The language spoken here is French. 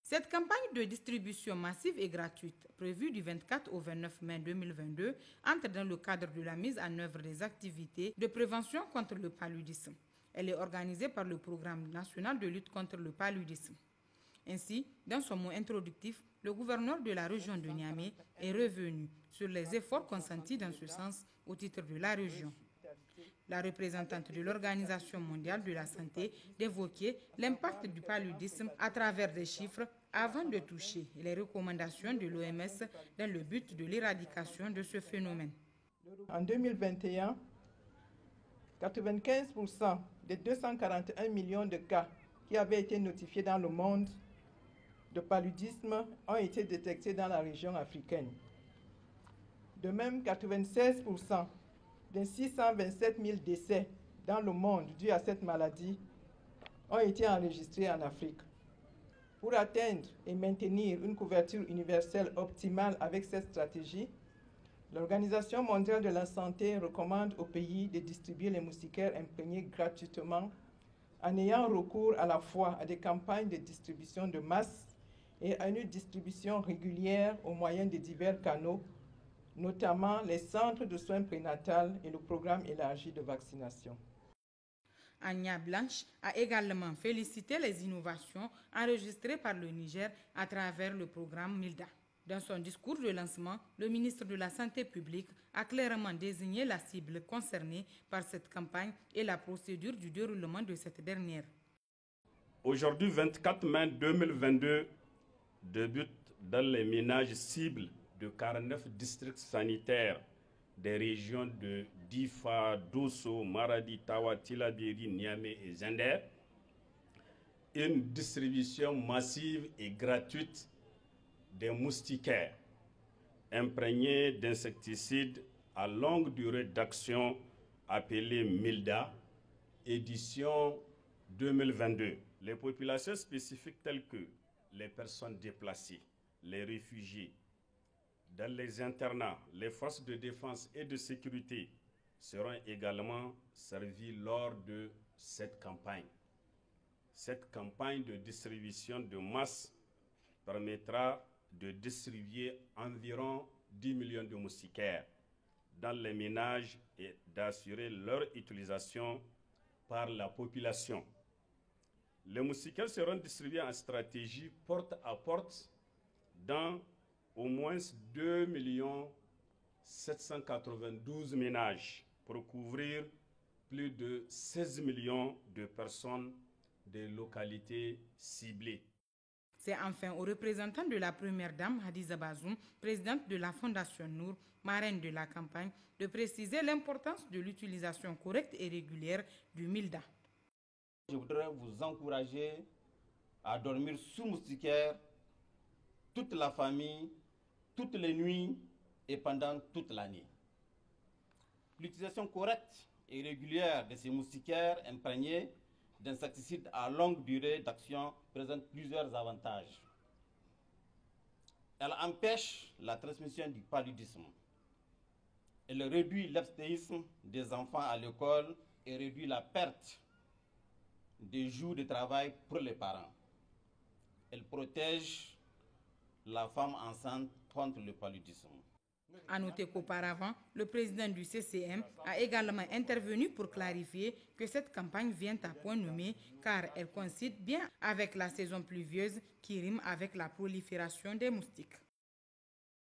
Cette campagne de distribution massive et gratuite, prévue du 24 au 29 mai 2022, entre dans le cadre de la mise en œuvre des activités de prévention contre le paludisme. Elle est organisée par le Programme national de lutte contre le paludisme. Ainsi, dans son mot introductif, le gouverneur de la région de Niamey est revenu sur les efforts consentis dans ce sens au titre de la région. La représentante de l'Organisation mondiale de la santé d'évoquer l'impact du paludisme à travers des chiffres avant de toucher les recommandations de l'OMS dans le but de l'éradication de ce phénomène. En 2021, 95% des 241 millions de cas qui avaient été notifiés dans le monde de paludisme ont été détectés dans la région africaine. De même, 96% des 627 000 décès dans le monde dus à cette maladie ont été enregistrés en Afrique. Pour atteindre et maintenir une couverture universelle optimale avec cette stratégie, l'Organisation mondiale de la santé recommande aux pays de distribuer les moustiquaires imprégnés gratuitement en ayant recours à la fois à des campagnes de distribution de masse et à une distribution régulière au moyen de divers canaux, notamment les centres de soins prénatals et le programme élargi de vaccination. Anya Blanche a également félicité les innovations enregistrées par le Niger à travers le programme MILDA. Dans son discours de lancement, le ministre de la Santé publique a clairement désigné la cible concernée par cette campagne et la procédure du déroulement de cette dernière. Aujourd'hui, 24 mai 2022, débute dans les ménages cibles de 49 districts sanitaires des régions de Difa, Dosso, Maradi, Tawa, Tillabéri, Niamey et Zender, une distribution massive et gratuite des moustiquaires imprégnés d'insecticides à longue durée d'action appelés MILDA, édition 2022. Les populations spécifiques telles que les personnes déplacées, les réfugiés, dans les internats, les forces de défense et de sécurité seront également servies lors de cette campagne. Cette campagne de distribution de masse permettra de distribuer environ 10 millions de moustiquaires dans les ménages et d'assurer leur utilisation par la population. Les moustiquaires seront distribués en stratégie porte à porte dans au moins 2 792 ménages pour couvrir plus de 16 millions de personnes des localités ciblées. C'est enfin aux représentants de la première dame, Hadiza Bazoum, présidente de la Fondation Nour, marraine de la campagne, de préciser l'importance de l'utilisation correcte et régulière du MILDA. Je voudrais vous encourager à dormir sous moustiquaire toute la famille, toutes les nuits et pendant toute l'année. L'utilisation correcte et régulière de ces moustiquaires imprégnés d'insecticides à longue durée d'action présente plusieurs avantages. Elle empêche la transmission du paludisme. Elle réduit l'abstinence des enfants à l'école et réduit la perte des jours de travail pour les parents. Elle protège la femme enceinte contre le paludisme. À noter qu'auparavant, le président du CCM a également intervenu pour clarifier que cette campagne vient à point nommé car elle coïncide bien avec la saison pluvieuse qui rime avec la prolifération des moustiques.